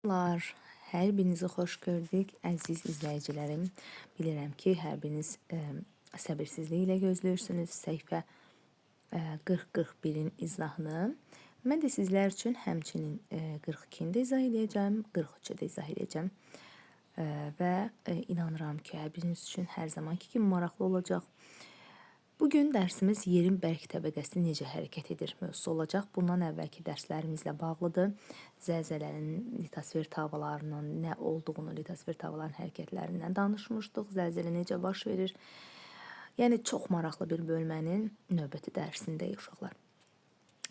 Merhabalar, hər birinizi xoş gördük, əziz izləyicilərim. Bilirəm ki, hər biriniz səbirsizliklə gözləyirsiniz səhifə 40-41-in izahını. Mən də sizlər üçün həmçinin 42-ni də izah edəcəm, 43-ü də izah edəcəm. Və inanıram ki, hər biriniz üçün hər zamanki kimi maraqlı olacaq. Bugün dərsimiz yerin bərk təbəqəsi necə hərəkət edir mövzusu olacaq. Bundan əvvəlki dərslərimizlə bağlıdır. Zəlzələnin litosfer tavalarının nə olduğunu, litosfer tavalarının hərəkətlərindən danışmışdıq. Zəlzələ necə baş verir? Yəni, çox maraqlı bir bölmənin növbəti dərsindəyik uşaqlar.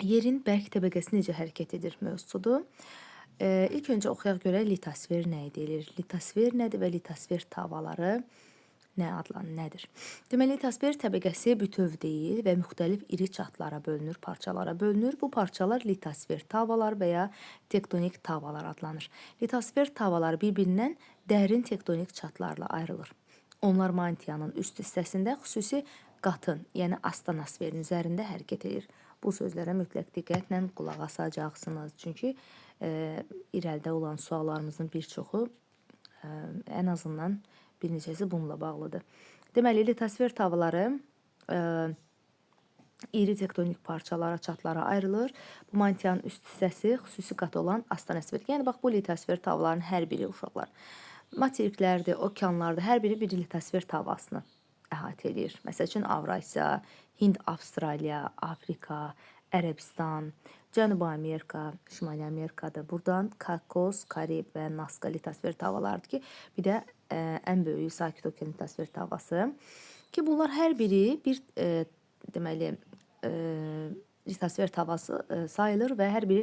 Yerin bərk təbəqəsi necə hərəkət edir mövzusudur. İlk öncə oxuyaq görək litosfer nə edilir? Litosfer nədir və litosfer tavalары nədir? Deməli, litosfer təbəqəsi bütöv deyil və müxtəlif iri çatlara bölünür, parçalara bölünür. Bu parçalar litosfer tavalar və ya tektonik tavalar adlanır. Litosfer tavalar bir-birindən dərin tektonik çatlarla ayrılır. Onlar mantiyanın üst hissəsində xüsusi qatın, yəni astanosferin üzərində hərəkət edir. Bu sözlərə mütləq diqqətlə qulaq asacaqsınız. Çünki irəlidə olan suallarımızın bir çoxu ən azından bir neçəsi bununla bağlıdır. Deməli, litosfer tavalары iri tektonik parçalara, çatlara ayrılır. Bu mantiyanın üst hissəsi xüsusi qatı olan astanosfer. Yəni, bax, bu litosfer tavalarının hər biri uşaqlar. Materiklərdir, okeanlardır, hər biri bir litosfer tavasını əhatə edir. Məsəl üçün, Avrasiya, Hind, Avstraliya, Afrika, Ərəbistan, Cənubi Amerika, Şimali Amerikada. Buradan Kakos, Karib və Naska litosfer tavalardır ki, bir də ən böyüyü Sakit Okean litosfer tavası. Ki, bunlar hər biri bir deməli litosfer tavası sayılır və hər biri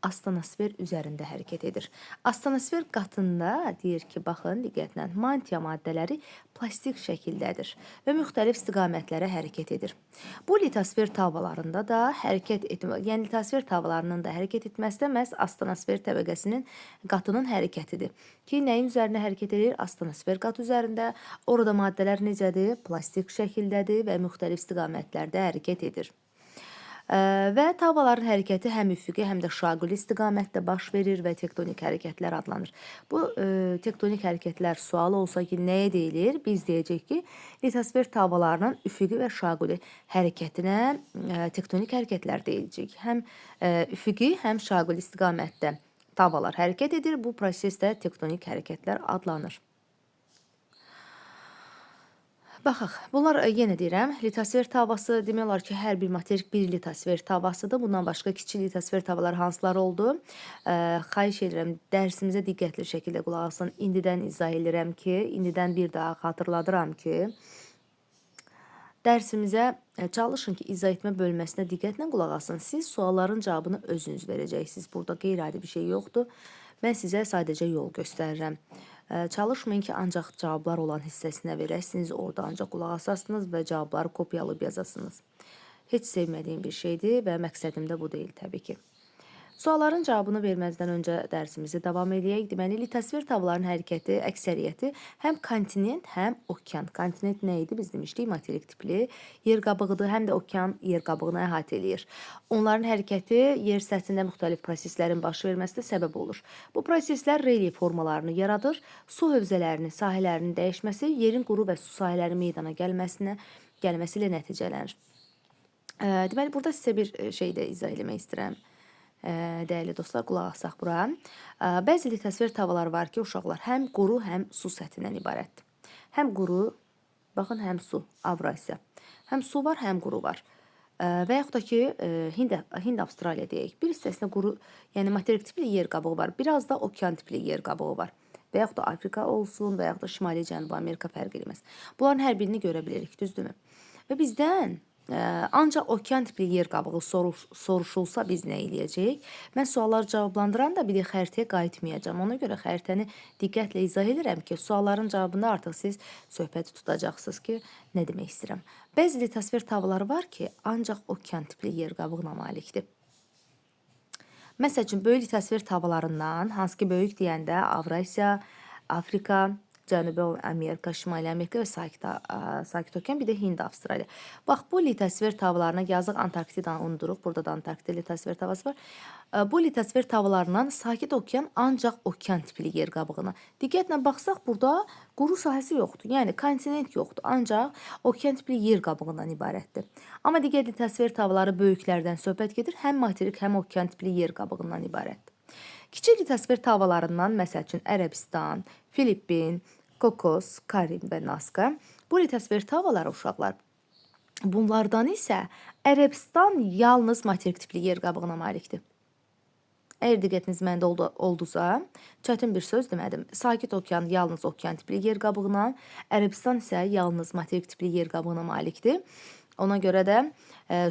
astanosfer üzərində hərəkət edir. Astanosfer qatında deyir ki, baxın, diqqətlə, mantiya maddələri plastik şəkildədir və müxtəlif istiqamətlərə hərəkət edir. Bu litosfer tavalarında da yəni litosfer tavalarının da hərəkət etməsi də məhz astanosfer təbəqəsinin qatının hərəkətidir. Ki, nəyin üzərində hərəkət edir? Astanosfer qatı üzərində. Orada maddələr necədir? Plastik şəkildədir və müxtəlif istiqamətlərdə hərəkət edir. Və tavaların hərəkəti həm üfüqi, həm də şaquli istiqamətdə baş verir və tektonik hərəkətlər adlanır. Bu tektonik hərəkətlər sual olsa ki, nəyə deyilir? Biz deyəcək ki, litosfer tavalarının üfüqi və şaquli hərəkətinə tektonik hərəkətlər deyiləcək. Həm üfüqi, həm şaquli istiqamətdə tavalar hərəkət edir. Bu prosesdə tektonik hərəkətlər adlanır. Baxaq, bunlar yenə deyirəm, litosfer tavası demək olar ki, hər bir materik bir litosfer tavasıdır. Bundan başqa kiçik litosfer tavalar hansılar oldu? Xahiş edirəm, dərsimizə diqqətli şəkildə qulaq asın. İndidən izah edirəm ki, indidən bir daha xatırladıram ki, dərsimizə çalışın ki, izah etmə bölməsinə diqqətlə qulaq asın. Siz sualların cavabını özünüz verəcəksiniz. Burada qeyri-adi bir şey yoxdur. Mən sizə sadəcə yol göstərirəm. Çalışmayın ki, ancaq cavablar olan hissəsinə verəsiniz, orada ancaq qulaq asasınız və cavabları kopyalayıb yazasınız. Heç sevmədiyim bir şeydir və məqsədim də bu deyil təbii ki. Sualların cavabını verməzdən öncə dərsimizi davam edək. Deməli, litosfer tavalarının hərəkəti, əksəriyyəti həm kontinent, həm okean. Kontinent nə idi? Biz demişdik, materik tipli yer qabığıdır, həm də okean yer qabığını əhatə eləyir. Onların hərəkəti yer səthində müxtəlif proseslərin baş verməsinə səbəb olur. Bu proseslər relyef formalarını yaradır, su hövzələrinin, sahələrinin dəyişməsi, yerin quru və su sahələrinin meydana gəlməsi ilə nəticələnir. Deməli, burada sizə bir şey də izah eləmək istəyirəm. Dəyərli dostlar, qulaq asaq bura. Bəzi litosfer tavalar var ki, uşaqlar həm quru, həm su səthindən ibarətdir. Həm quru, baxın, həm su, Avrasiya. Həm su var, həm quru var. Və yaxud da ki, Hind, Avstraliya deyək. Bir hissəsində quru, yəni materik tipli yer qabığı var. Biraz da okean tipli yer qabığı var. Və yaxud da Afrika olsun, və yaxud da Şimali Cənubi Amerika fərq eləməz. Bunların hər birini görə bilirik, düzdürmü? Və bizdən ancaq okean tipli yer qabığı soruşulsa biz nə eləyəcəyik? Mən sualları cavablandıran da bir də xəritəyə qayıtmayacağım. Ona görə xəritəni diqqətlə izah edirəm ki, sualların cavabında artıq siz söhbəti tutacaqsınız ki, nə demək istəyirəm. Bəzi litosfer tavalar var ki, ancaq okean tipli yer qabığına malikdir. Məsəl üçün, böyük litosfer tavalarından, hansı ki böyük deyəndə Avrasiya, Afrika, Cənubi Amerika, Şimali Amerika və Sakit Okean, bir də Hind, Avstraliya. Bax, bu litosfer tavalarına yazıq Antarktidanı unduruq. Burada da Antarktida litosfer tavası var. Bu litosfer tavalarından Sakit Okean ancaq okean tipli yer qabığına. Diqqətlə baxsaq, burada quru sahəsi yoxdur. Yəni, kontinent yoxdur. Ancaq okean tipli yer qabığından ibarətdir. Amma digər litosfer tavalары böyüklərdən söhbət gedir. Həm materik, həm okean tipli yer qabığından ibarətdir. Kiçik litosfer tavalarından, məsəl üçün, Ərəbistan, Filippin, Kokos, Karin və Naska. Bu litosfer tavalары, uşaqlar, bunlardan isə Ərəbistan yalnız materik tipli yer qabığına malikdir. Əgər diqqətiniz məndə oldusa, çətin bir söz demədim. Sakit Okean yalnız okean tipli yer qabığına, Ərəbistan isə yalnız materik tipli yer qabığına malikdir. Ona görə də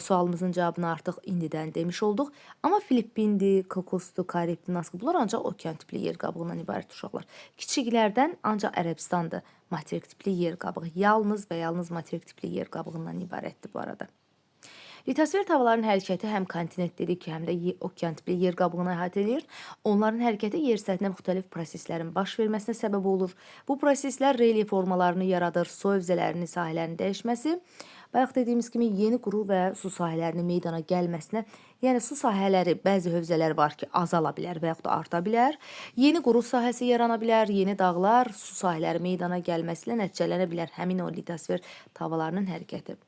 sualımızın cavabını artıq indidən demiş olduq. Amma Filippindir, Kokosdur, Karibdir, Naska, bunlar ancaq okean tipli yer qabığından ibarət uşaqlar. Kiçiklərdən ancaq Ərəbistandır materik tipli yer qabığı. Yalnız və yalnız materik tipli yer qabığından ibarətdir bu arada. Litosfer tavalarının hərəkəti həm kontinent dedik ki, həm də okean tipli yer qabığına əhatə edir. Onların hərəkəti yer səthinə müxtəlif proseslərin baş verməsinə səbəb olur. Bu proseslər relyef formalarını yaradır, su hövzələrinin sahələrinin dəyişməsi, bayaq dediyimiz kimi yeni quru və su sahələrinin meydana gəlməsinə, yəni su sahələri, bəzi hövzələr var ki, azala bilər və yaxud da arta bilər. Yeni quru sahəsi yarana bilər, yeni dağlar, su sahələri meydana gəlməsilə nəticələnə bilər həmin o litosfer tavalarının hərəkəti.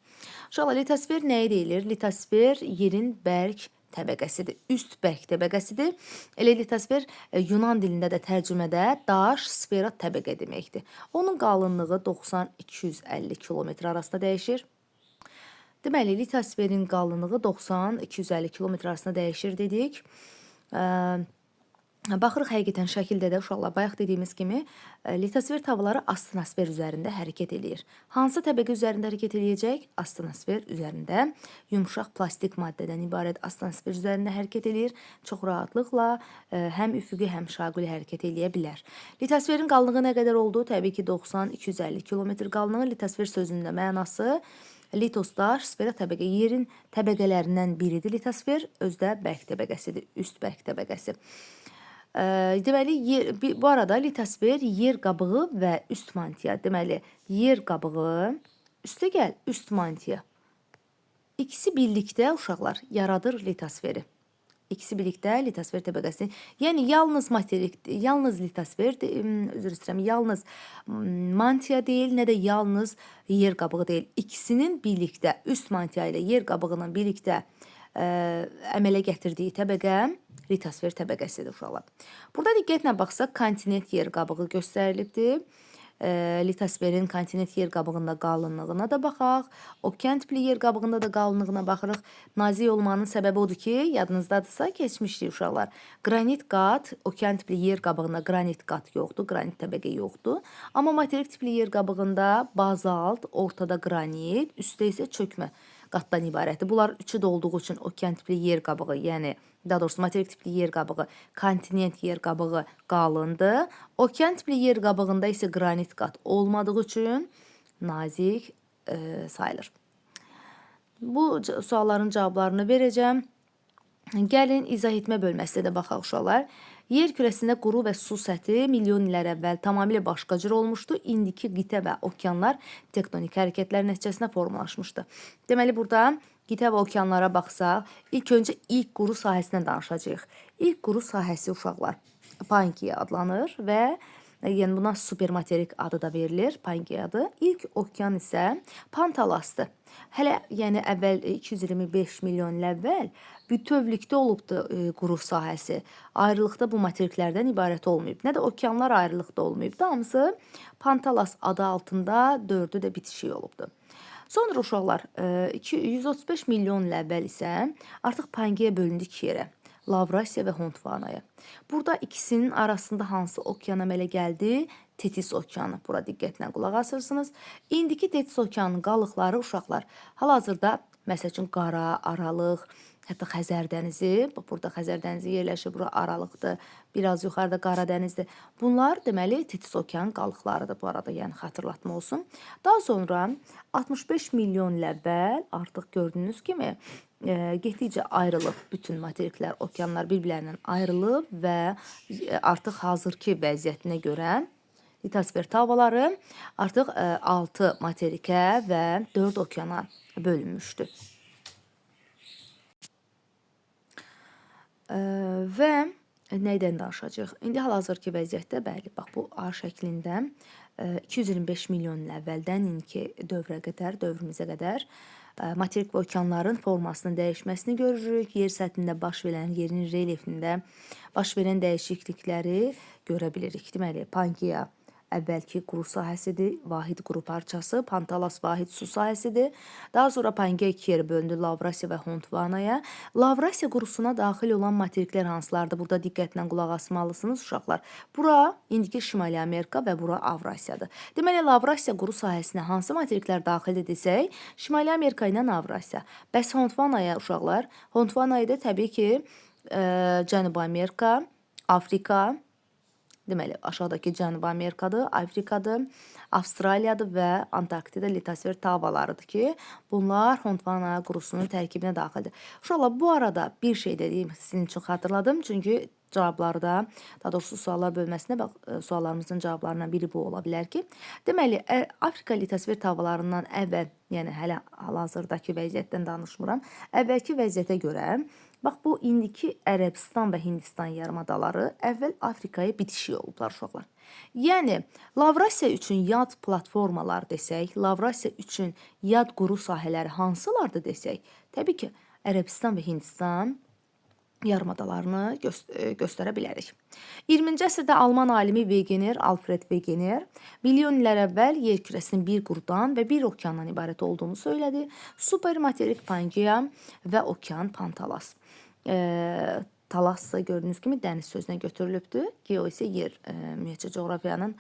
Uşaqlar, litosfer nəyə deyilir? Litosfer yerin bərk təbəqəsidir, üst bərk təbəqəsidir. Elə litosfer Yunan dilində də tərcümədə daş, sfera təbəqə deməkdir. Onun qalınlığı 90-250 kilometr arasında dəyişir. Deməli, litosferin qalınlığı 90-250 kilometr arasında dəyişir dedik. Baxırıq həqiqətən şəkildə də uşaqlar, bayaq dediyimiz kimi litosfer tavalары astenosfer üzərində hərəkət eləyir. Hansı təbəqə üzərində hərəkət eləyəcək? Astenosfer üzərində yumşaq plastik maddədən ibarət astenosfer üzərində hərəkət eləyir. Çox rahatlıqla həm üfüqi, həm şaquli hərəkət eləyə bilər. Litosferin qalınlığı nə qədər oldu? Təbii ki, 90-250 kilometr qalınlığı. Litosfer sözünün də mənası litos daş, sfera təbəqə, yerin təbəqələrindən biridir litosfer, özdə bərk təbəqəsidir, üst bərk təbəqəsi. Deməli, bu arada litosfer yer qabığı və üst mantiya. Deməli, yer qabığı, üstə gəl, üst mantiya. İkisi birlikdə uşaqlar yaradır litosferi. İkisi birlikdə litosfer təbəqəsini, yəni yalnız materik, yalnız litosfer, üzr istəyirəm, yalnız mantiya deyil, nə də yalnız yer qabığı deyil. İkisinin birlikdə, üst mantiya ilə yer qabığının birlikdə əmələ gətirdiyi təbəqə litosfer təbəqəsidir uşaqlar. Burada diqqətlə baxsaq, kontinent yer qabığı göstərilibdir. Litosferin kontinent yer qabığında qalınlığına da baxaq. Okean tipli yer qabığında da qalınlığına baxırıq. Nazik olmanın səbəbi odur ki, yadınızdadırsa keçmişdik uşaqlar. Qranit qat, okean tipli yer qabığında qranit qat yoxdur, qranit təbəqə yoxdur. Amma materik tipli yer qabığında bazalt, ortada qranit, üstdə isə çökmə qatdan ibarətdir. Bunlar üçü də olduğu üçün okean tipli yer qabığı, yəni daha doğrusu materik tipli yer qabığı, kontinent yer qabığı qalındır. Okean tipli yer qabığında isə qranit qat olmadığı üçün nazik sayılır. Bu sualların cavablarını verəcəm. Gəlin izah etmə bölməsinə də baxaq uşaqlar. Yer kürəsində quru və su səthi milyon illər əvvəl tamamilə başqa cür olmuşdu. İndiki qitə və okeanlar tektonik hərəkətlər nəticəsində formalaşmışdı. Deməli, burada qitə və okeanlara baxsaq, ilk öncə ilk quru sahəsindən danışacağıq. İlk quru sahəsi uşaqlar Pangeya adlanır və yəni buna supermaterik adı da verilir, Pangeya adı. İlk okean isə Pantalasdır. Hələ yəni əvvəl 225 milyon il əvvəl bütövlükdə olubdu quru sahəsi. Ayrılıqda bu materiklərdən ibarət olmayıb. Nə də okeanlar ayrılıqda olmayıb. Hamısı Pantalas adı altında dördü də bitişik olubdu. Sonra uşaqlar 135 milyon il əvvəl isə artıq Pangeya bölündü iki yerə. Lavrasiya və Gondvanaya. Burada ikisinin arasında hansı okean əmələ gəldi? Tetis okeanı. Bura diqqətlə qulaq asırsınız. İndiki Tetis okeanının qalıqları uşaqlar hal-hazırda məsəl üçün Qara, Aralıq, hətta Xəzər dənizi, burada Xəzər dənizi yerləşir, bura Aralıqdır, biraz yuxarıda Qara dənizdir. Bunlar deməli Tetis okeanın qalıqlarıdır bu arada, yəni xatırlatma olsun. Daha sonra 65 milyon il əvvəl artıq gördüyünüz kimi getdikcə ayrılıb bütün materiklər, okeanlar bir-birlərindən ayrılıb və artıq hazırki vəziyyətinə görə litosfer havaları artıq 6 materikə və 4 okeana bölünmüşdü. Və nədən danışacağıq? İndi hal-hazırki vəziyyətdə bəli, bax bu A şəklində 225 milyon il əvvəldən indiki dövrümüzə qədər materik və okeanların formasının dəyişməsini görürük. Yer səthində baş verən, yerin relyefində baş verən dəyişiklikləri görə bilirik. Deməli, Pangeya əvvəlki quru sahəsidir, vahid quru parçası, Pantalas vahid su sahəsidir. Daha sonra Pangeya iki yerə bölündü, Lavrasiya və Gondvanaya. Lavrasiya qurusuna daxil olan materiklər hansılardır? Burada diqqətlə qulaq asmalısınız uşaqlar. Bura indiki Şimali Amerika və bura Avrasiyadır. Deməli, Lavrasiya quru sahəsinə hansı materiklər daxildir desək, Şimali Amerika ilə Avrasiya. Bəs Gondvanaya uşaqlar? Gondvanayada təbii ki, Cənubi Amerika, Afrika, deməli, aşağıdakı Cənubi Amerikadır, Afrikadır, Avstraliyadır və Antarktida litosfer havalarıdır ki, bunlar Gondvana qurusunun tərkibinə daxildir. Uşaqlar, bu arada bir şey dediyim sizin üçün xatırladım, çünki cavablarda, daha doğrusu suallar bölməsində suallarımızın cavablarından biri bu ola bilər ki, deməli, Afrika litosfer havalarından əvvəl, yəni hələ hal-hazırdakı vəziyyətdən danışmıram, əvvəlki vəziyyətə görə, bax, bu indiki Ərəbistan və Hindistan yarımadaları əvvəl Afrikaya bitişik olublar uşaqlar. Yəni, Lavrasiya üçün yad platformalar desək, Lavrasiya üçün yad quru sahələri hansılardır desək, təbii ki, Ərəbistan və Hindistan yarımadalarını göstərə bilərik. 20-ci əsrdə Alman alimi Wegener, Alfred Wegener, milyon illər əvvəl yer kürəsinin bir qurudan və bir okeandan ibarət olduğunu söylədi. Supermaterik Pangeya və okean Pantalas. Talas da gördüyünüz kimi dəniz sözünə götürülübdür. Geo isə yer, ümumiyyətcə coğrafiyanın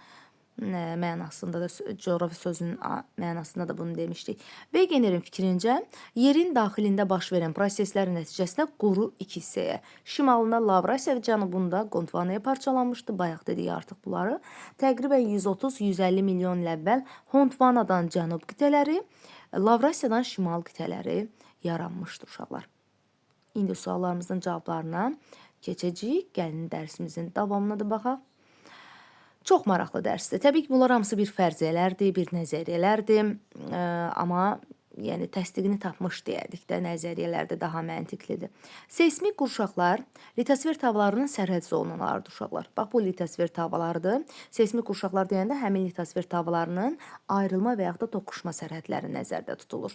mənasında da, coğrafi sözünün mənasında da bunu demişdik. Wegenerin fikrincə, yerin daxilində baş verən proseslərin nəticəsində quru iki hissəyə, şimalında Lavrasiya və cənubunda Gondvanaya parçalanmışdı. Bayaq dedik artıq bunları. Təqribən 130-150 milyon il əvvəl Gondvanadan cənub qitələri, Lavrasiyadan şimal qitələri yaranmışdır uşaqlar. İndi suallarımızın cavablarına keçəcəyik. Gəlin dərsimizin davamına da baxaq. Çox maraqlı dərsdir. Təbii ki, bunlar hamısı bir fərziyyələrdir, bir nəzəriyyələrdir. Amma yəni təsdiqini tapmış deyərdik də, nəzəriyyələrdə daha məntiqlidir. Seysmik qurşaqlar litosfer havalarının sərhəd zonalarıdır uşaqlar. Bax, bu litosfer havalarıdır. Seysmik qurşaqlar deyəndə həmin litosfer havalarının ayrılma və yaxud da toqquşma sərhədləri nəzərdə tutulur.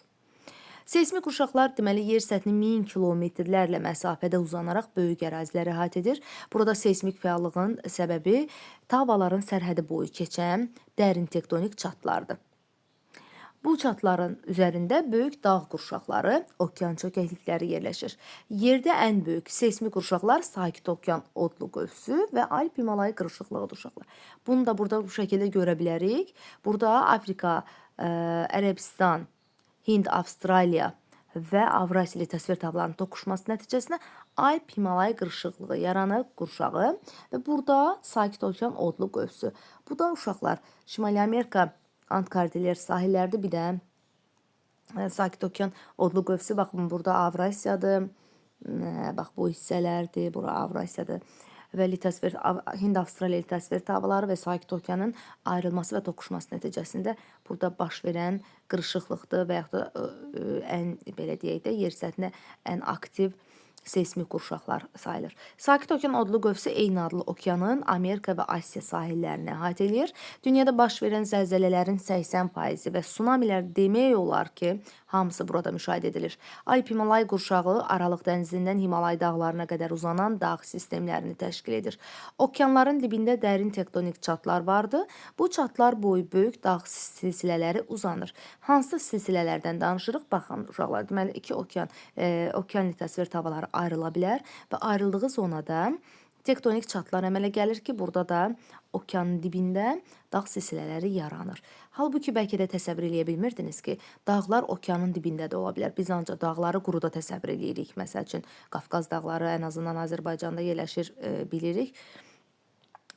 Seysmik qurşaqlar deməli yer səthinin 1000 kilometrlərlə məsafədə uzanaraq böyük əraziləri əhatə edir. Burada seysmik fəallığın səbəbi havaların sərhədi boyu keçən dərin tektonik çatlardır. Bu çatların üzərində böyük dağ qurşaqları, okean çökəklikləri yerləşir. Yerdə ən böyük seysmik qurşaqlar Sakit Okean odlu qövsü və Alp-Himalay qırışıqlığıdır uşaqlar. Bunu da burada bu şəkildə görə bilərik. Burada Afrika, Ərəbistan, Hind, Avstraliya və Avrasiya litosfer havalarının toqquşması nəticəsində Alp-Himalay qırışıqlığı yaranıb, qurşağı və burada Sakit Okean odlu qövsü. Bu da uşaqlar Şimali Amerika Ant-Kardiler sahillərdir, bir də Sakit Okean odlu qövsü, baxın burada Avrasiyadır, bax bu hissələrdir, bura Avrasiyadır və Hind-Avstraliya litosfer havaları və Sakit Okeanın ayrılması və toqquşması nəticəsində burada baş verən qırışıqlıqdır və yaxud da ən, belə deyək də, yer səthində ən aktiv seysmik qurşaqlar sayılır. Sakit Okean odlu qövsü eyni adlı okeanın Amerika və Asiya sahillərini əhatə edir. Dünyada baş verən zəlzələlərin 80% və tsunamilər demək olar ki, hamısı burada müşahidə edilir. Alp-Himalay qurşağı Aralıq dənizindən Himalay dağlarına qədər uzanan dağ sistemlərini təşkil edir. Okeanların dibində dərin tektonik çatlar vardır. Bu çatlar boyu böyük dağ silsilələri uzanır. Hansı silsilələrdən danışırıq? Baxın uşaqlar, deməli iki okean litosfer havaları ayrıla bilər və ayrıldığı zonada tektonik çatlar əmələ gəlir ki, burada da okeanın dibində dağ silsilələri yaranır. Halbuki bəlkə də təsəvvür eləyə bilmirdiniz ki, dağlar okeanın dibində də ola bilər. Biz ancaq dağları quruda təsəvvür eləyirik. Məsəl üçün, Qafqaz dağları ən azından Azərbaycanda yerləşir, bilirik.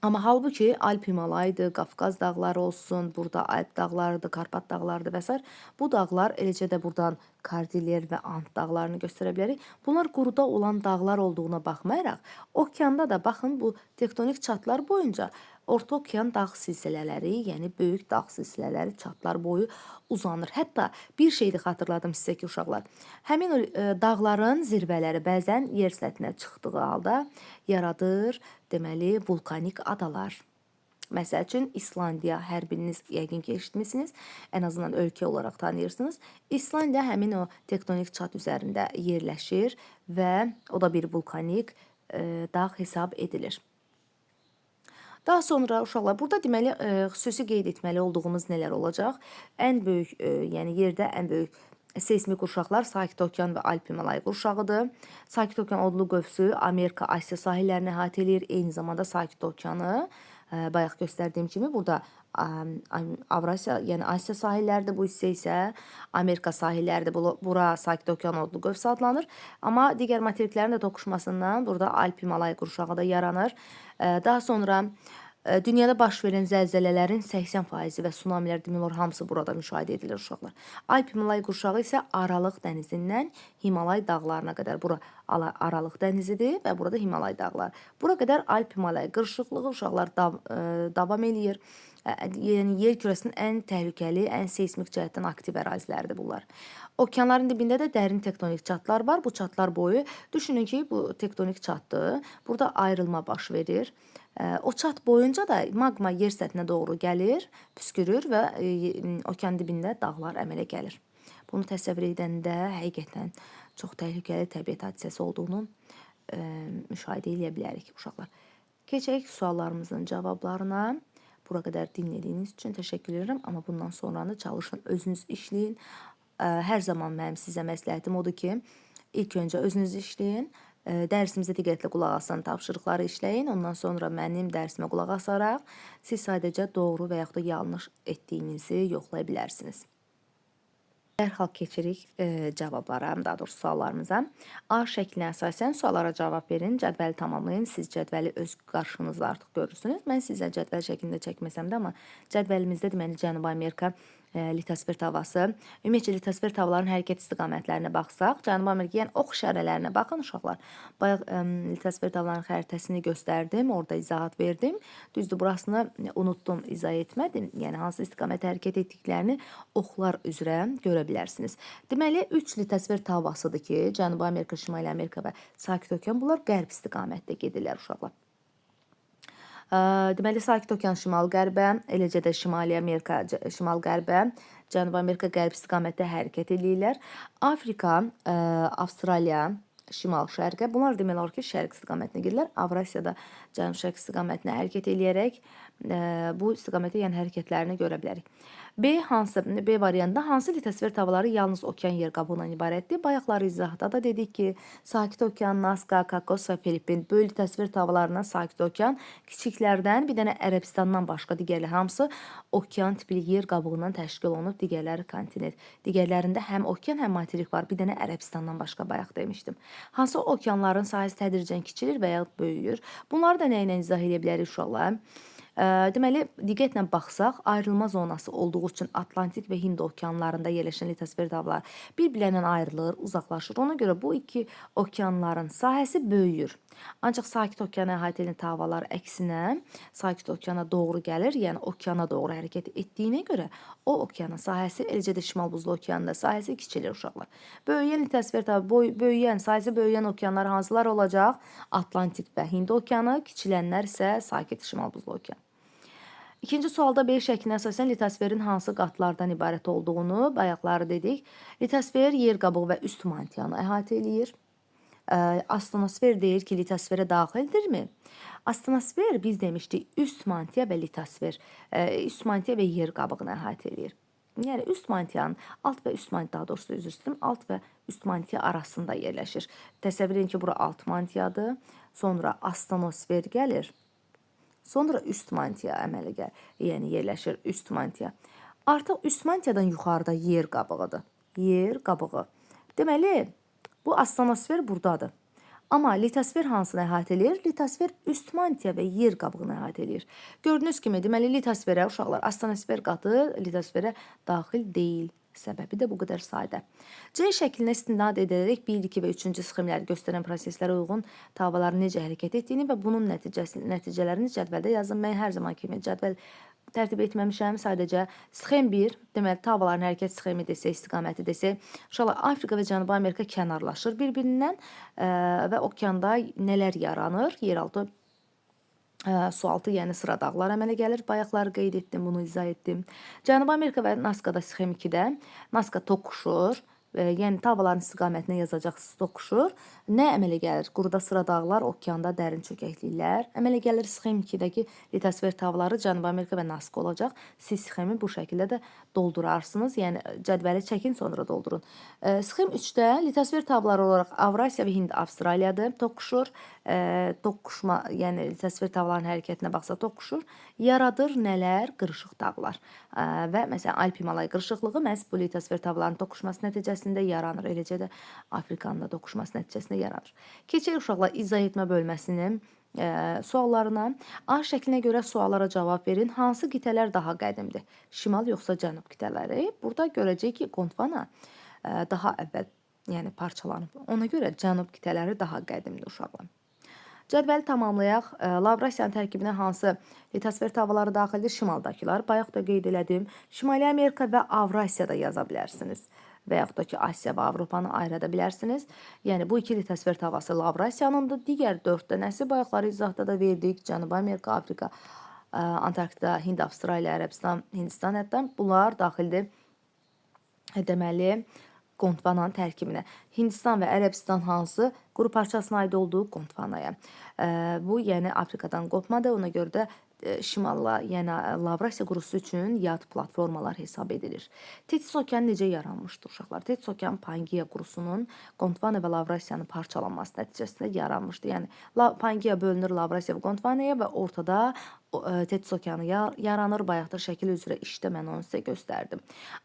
Amma halbuki Alp-Himalaydır, Qafqaz dağları olsun, burada Alp dağlarıdır, Karpat dağlarıdır və s. Bu dağlar eləcə də buradan Kordilyer və Ant dağlarını göstərə bilərik. Bunlar quruda olan dağlar olduğuna baxmayaraq, okeanda da baxın bu tektonik çatlar boyunca Orta okean dağ silsilələri, yəni böyük dağ silsilələri çatlar boyu uzanır. Hətta bir şey də xatırladım sizə ki, uşaqlar. Həmin o dağların zirvələri bəzən yer səthinə çıxdığı halda yaradır, deməli, vulkanik adalar. Məsəl üçün İslandiya, hər biriniz yəqin ki eşitmisiniz, ən azından ölkə olaraq tanıyırsınız. İslandiya həmin o tektonik çat üzərində yerləşir və o da bir vulkanik dağ hesab edilir. Daha sonra uşaqlar, burada deməli xüsusi qeyd etməli olduğumuz nələr olacaq? Ən böyük, yəni yerdə ən böyük seysmik qurşaqlar Sakit Okean və Alp Himalay qurşağıdır. Sakit Okean odlu qövsü Amerika, Asiya sahillərini əhatə edir. Eyni zamanda Sakit Okeanı bayaq göstərdiyim kimi burada Avrasiya, yəni Asiya sahilləridir. Bu hissə isə Amerika sahilləridir. Bura Sakit Okean odlu qövs adlanır. Amma digər materiklərin də toqquşmasından burada Alp Himalay qurşağı da yaranır. Daha sonra dünyada baş verən zəlzələlərin 80% və tsunamilər demək olar hamısı burada müşahidə edilir uşaqlar. Alp Himalay qurşağı isə Aralıq dənizindən Himalay dağlarına qədər. Bura Aralıq dənizidir və burada Himalay dağları. Bura qədər Alp Himalay qırışıqlığı uşaqlar davam eləyir. Yəni yer kürəsinin ən təhlükəli, ən seysmik cəhətdən aktiv əraziləridir bunlar. Okeanların dibində də dərin tektonik çatlar var. Bu çatlar boyu düşünün ki, bu tektonik çatdır. Burada ayrılma baş verir. O çat boyunca da magma yer səthinə doğru gəlir, püskürür və okean dibində dağlar əmələ gəlir. Bunu təsəvvür edəndə həqiqətən çox təhlükəli təbiət hadisəsi olduğunu müşahidə edə bilərik uşaqlar. Keçək suallarımızın cavablarına. Bura qədər dinlədiyiniz üçün təşəkkür edirəm, amma bundan sonranı çalışın özünüz işləyin. Hər zaman mənim sizə məsləhətim odur ki, ilk öncə özünüz işləyin. Dərsimizə diqqətlə qulaq asan tapşırıqları işləyin. Ondan sonra mənim dərsimə qulaq asaraq siz sadəcə doğru və yaxud da yanlış etdiyinizi yoxlaya bilərsiniz. Dərhal keçirik cavablara, daha doğrusu suallarımıza. A şəklinə əsasən suallara cavab verin, cədvəli tamamlayın. Siz cədvəli öz qarşınızda artıq görürsünüz. Mən sizə cədvəl şəklində çəkməsəm də, amma cədvəlimizdə deməli Cənubi Amerika litosfer tavası. Ümumiyyətlə litosfer tavaların hərəkət istiqamətlərinə baxsaq, Cənubi Amerika, yəni ox işarələrinə baxın uşaqlar. Bayaq litosfer tavaların xəritəsini göstərdim, orada izahat verdim. Düzdür, burasını unutdum, izah etmədim. Yəni hansı istiqamət hərəkət etdiklərini oxlar üzrə görə bilərsiniz. Deməli 3 litosfer tavasıdır ki, Cənubi Amerika, Şimali Amerika və Sakit Okean, bunlar qərb istiqamətdə gedirlər uşaqlar. Deməli, Sakit Okean şimal-qərbə, eləcə də Şimali Amerika şimal-qərbə, Cənubi Amerika qərb istiqamətdə hərəkət edirlər. Afrika, Avstraliya şimal-şərqə, bunlar demək olar ki, şərq istiqamətinə gedirlər. Avrasiyada cənub-şərq istiqamətinə hərəkət eləyərək bu istiqamətə yəni hərəkətlərini görə bilərik. B variantında hansı litosfer tavaları yalnız okean yer qabığından ibarətdir? Bayaqları izahda da dedik ki, Sakit Okean, Nazca, Kokos və Filipin böyük litosfer tavalarından Sakit Okean, kiçiklərdən bir dənə Ərəbistandan başqa digərləri hamısı okean tipli yer qabığından təşkil olunub, digərləri kontinent. Digərlərində həm okean, həm materik var. Bir dənə Ərəbistandan başqa bayaq demişdim. Hansı okeanların sahəsi tədricən kiçilir və ya böyüyür? Bunları da nə ilə izah edə bilərik uşaqlar? Deməli, diqqətlə baxsaq, ayrılma zonası olduğu üçün Atlantik və Hind okeanlarında yerləşən litosfer tavalar bir-birlərindən ayrılır, uzaqlaşır. Ona görə bu iki okeanların sahəsi böyüyür. Ancaq Sakit Okeana əhatə edən tavalar əksinə Sakit Okeana doğru gəlir, yəni okeana doğru hərəkət etdiyinə görə o okeanın sahəsi, eləcə də Şimal Buzlu Okeanın da sahəsi kiçilir uşaqlar. Böyüyən litosfer sahəsi böyüyən okeanlar hansılar olacaq? Atlantik və Hind okeanı, kiçilənlər isə Sakit Şimal Buzlu Okean. İkinci sualda B şəklinə əsasən litosferin hansı qatlardan ibarət olduğunu bayaqları dedik. Litosfer yer qabığı və üst mantiyanı əhatə eləyir. Astronosfer deyir ki, litosferə daxildirmi? Astronosfer biz demişdik üst mantiya və litosfer, üst mantiya və yer qabığını əhatə eləyir. Yəni üst mantiyanın, alt və üst mantiya, daha doğrusu üzr istəyirəm, alt və üst mantiya arasında yerləşir. Təsəvvür edin ki, bura alt mantiyadır, sonra astronosfer gəlir. Sonra üst mantiya əmələ gəlir, yəni yerləşir üst mantiya. Artıq üst mantiyadan yuxarıda yer qabığıdır. Yer qabığı. Deməli, bu astronosfer buradadır. Amma litosfer hansını əhatə edir? Litosfer üst mantiya və yer qabığını əhatə edir. Gördüyünüz kimi, deməli litosferə uşaqlar astronosfer qatı litosferə daxil deyil. Səbəbi də bu qədər sadə. C şəklinə istinad edərək 1, 2 və 3-cü sxemləri göstərən proseslərə uyğun tavalların necə hərəkət etdiyini və bunun nəticələrini cədvəldə yazın. Mən hər zaman kimi cədvəl tərtib etməmişəm. Sadəcə sxem 1, deməli tavaların hərəkət sxemi desək, istiqaməti desək, uşaqlar Afrika və Cənubi Amerika kənarlaşır bir-birindən və okeanda nələr yaranır? Yeraltı sualtı, yəni sıra dağlar əmələ gəlir. Bayaqları qeyd etdim, bunu izah etdim. Cənubi Amerika və Naskada sxem 2-də Naska toqquşur. Yəni tavalarının istiqamətinə yazacaqsınız, toqquşur. Nə əmələ gəlir? Quruda sıra dağlar, okeanda dərin çökəkliklər. Əmələ gəlir sxem 2-dəki litosfer tavaları Cənubi Amerika və Naska olacaq. Siz sxemi bu şəkildə də doldurarsınız. Yəni cədvəli çəkin, sonra doldurun. Sxem 3-də litosfer tavaları olaraq Avrasiya və Hind Avstraliyadır, toqquşur. Toqquşma, yəni litosfer tavaların hərəkətinə baxsa toqquşur. Yaradır nələr? Qırışıq dağlar. Və məsələn Alp-Himalay qırışıqlığı məhz bu litosfer tavaların toqquşması nəticəsində yaranır. Eləcə də Afrikanın da toqquşması nəticəsində yaranır. Keçək uşaqlar izah etmə bölməsinin suallarına. A şəklinə görə suallara cavab verin. Hansı qitələr daha qədimdir? Şimal yoxsa cənub qitələri? Burada görəcək ki, Gondvana daha əvvəl yəni parçalanıb. Ona görə cənub qitələri daha qədimdir uşaqlar. Cədvəli tamamlayaq. Lavrasiyanın tərkibinə hansı litosfer tavaları daxildir? Şimaldakılar. Bayaq da qeyd elədim. Şimali Amerika və Avrasiyada yaza bilərsiniz. Və yaxud da ki, Asiya və Avropanı ayırada bilərsiniz. Yəni, bu iki litosfer tavası Lavrasiyanındır. Digər 4 dənəsi bayaqları izahda da verdik. Cənubi Amerika, Afrika, Antarktida, Hind, Avstraliya, Ərəbistan, Hindistan hətta bunlar daxildir. Deməli, Gondvananın tərkibinə. Hindistan və Ərəbistan hansı quru parçasına aid olduğu Gondvanaya. Bu, yəni Afrikadan qopmadı. Ona görə də Şimalla, yəni Lavrasiya qurusu üçün yad platformalar hesab edilir. Tetis okeanı necə yaranmışdır uşaqlar? Tetis okeanı Pangeya qurusunun Gondvana və Lavrasiyanın parçalanması nəticəsində yaranmışdır. Yəni Pangeya bölünür Lavrasiya və Gondvanaya və ortada Tetis okeanı yaranır. Bayaqda şəkil üzrə işdə mən onu sizə göstərdim.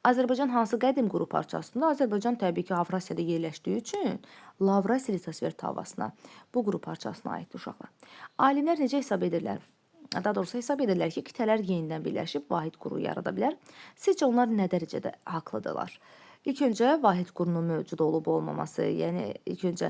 Azərbaycan hansı qədim quru parçasında? Azərbaycan təbii ki, Avrasiyada yerləşdiyi üçün Lavrasiya litosfer tavasına, bu quru parçasına aiddir uşaqlar. Alimlər necə hesab edirlər? Daha doğrusu hesab edirlər ki, qitələr yenidən birləşib vahid quru yarada bilər. Sizcə onlar nə dərəcədə haqlıdırlar? İlk öncə vahid qurunun mövcud olub olmaması, yəni ilk öncə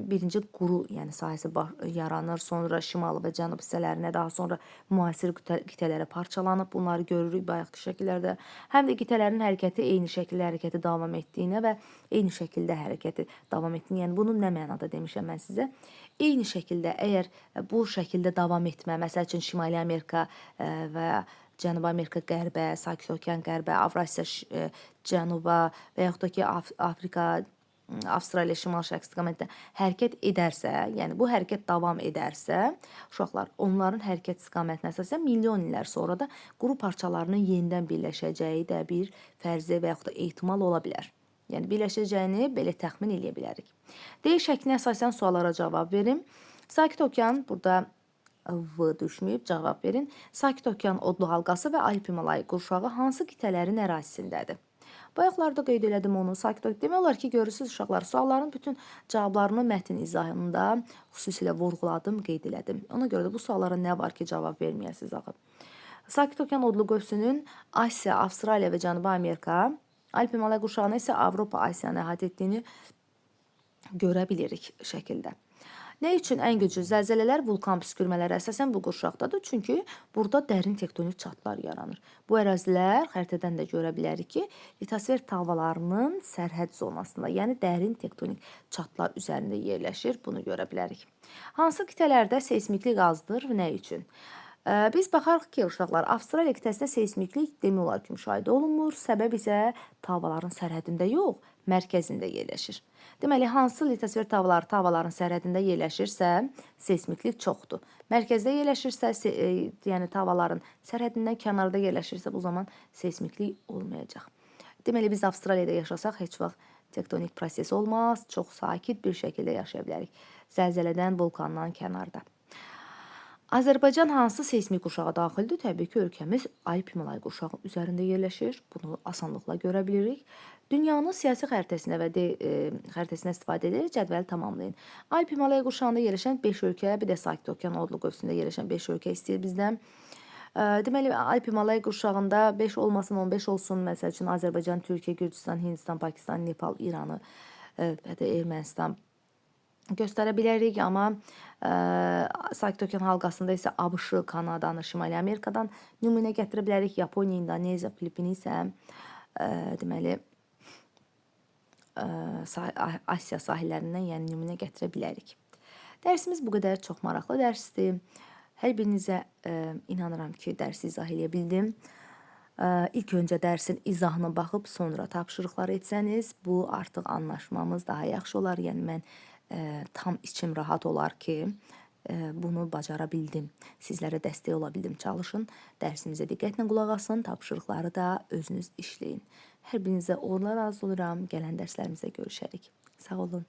birinci quru yəni sahəsi yaranır, sonra şimal və cənub hissələrinə, daha sonra müasir qitələrə parçalanıb. Bunları görürük bayaqki şəkillərdə. Həm də qitələrin hərəkəti eyni şəkildə hərəkəti davam etdiyinə və eyni şəkildə hərəkəti davam etdiyinə. Yəni bunu nə mənada demişəm mən sizə? Eyni şəkildə əgər bu şəkildə davam etmə, məsəl üçün Şimali Amerika və Cənubi Amerika qərbə, Sakit Okean qərbə, Avrasiya cənuba və yaxud da ki, Afrika, Avstraliya şimal şərq istiqamətdə hərəkət edərsə, yəni bu hərəkət davam edərsə, uşaqlar, onların hərəkət istiqamətinə əsasən milyon illər sonra da quru parçalarının yenidən birləşəcəyi də bir fərzi və yaxud da ehtimal ola bilər. Yəni birləşəcəyini belə təxmin eləyə bilərik. D şəklinə əsasən suallara cavab verin. Sakit Okean, burada V düşməyib, cavab verin. Sakit Okean odlu halqası və Alp-Himalay qurşağı hansı qitələrin ərazisindədir? Bayaqlarda qeyd elədim onu. Sakit Okean demək olar ki, görürsünüz uşaqlar, sualların bütün cavablarını mətn izahında xüsusilə vurğuladım, qeyd elədim. Ona görə də bu suallara nə var ki, cavab verməyəsiniz axı. Sakit Okean odlu qövsünün Asiya, Avstraliya və Cənubi Amerika, Alp-Himalay qurşağını isə Avropa, Asiyanı əhatə etdiyini görə bilirik şəkildə. Nə üçün ən güclü zəlzələlər vulkan püskürmələri əsasən bu qurşaqdadır? Çünki burada dərin tektonik çatlar yaranır. Bu ərazilər xəritədən də görə bilərik ki, litosfer tavalarının sərhəd zonasında, yəni dərin tektonik çatlar üzərində yerləşir. Bunu görə bilərik. Hansı qitələrdə seysmiklik azdır və nə üçün? Biz baxarıq ki, uşaqlar, Avstraliya qitəsində seysmiklik demək olar ki, müşahidə olunmur. Səbəb isə tavaların sərhədində yox, mərkəzində yerləşir. Deməli, hansı litosfer tavalarının sərhədində yerləşirsə, seysmiklik çoxdur. Mərkəzdə yerləşirsə, yəni tavaların sərhədindən kənarda yerləşirsə, bu zaman seysmiklik olmayacaq. Deməli, biz Avstraliyada yaşasaq, heç vaxt tektonik proses olmaz, çox sakit bir şəkildə yaşaya bilərik. Zəlzələdən, vulkandan kənarda. Azərbaycan hansı seysmik qurşağa daxildir? Təbii ki, ölkəmiz Alp-Himalay qurşağı üzərində yerləşir. Bunu asanlıqla görə bilirik. Dünyanın siyasi xəritəsinə və xəritəsinə istifadə edərək cədvəli tamamlayın. Alp-Himalay qurşağında yerləşən 5 ölkə, bir də Sakit Okean odlu qövsündə yerləşən 5 ölkə istəyir bizdən. Deməli, Alp-Himalay qurşağında 5 olmasın, 15 olsun. Məsəl üçün Azərbaycan, Türkiyə, Gürcüstan, Hindistan, Pakistan, Nepal, İranı, hətta Ermənistan göstərə bilərik, amma Sakit Okean halqasında isə ABŞ-ı, Kanadanı, Şimali Amerikadan nümunə gətirə bilərik. Yaponiya, Indoneziya, Filipini isə deməli Asiya sahillərindən, yəni nümunə gətirə bilərik. Dərsimiz bu qədər, çox maraqlı dərsdir. Hər birinizə inanıram ki, dərsi izah edə bildim. İlk öncə dərsin izahına baxıb sonra tapşırıqları etsəniz, bu artıq anlaşmamız daha yaxşı olar. Yəni mən tam içim rahat olar ki, bunu bacara bildim. Sizlərə dəstək ola bildim. Çalışın, dərsimizə diqqətlə qulaq asın, tapşırıqları da özünüz işləyin. Hər birinizə uğurlar arzulayıram. Gələn dərslərimizdə görüşərik. Sağ olun.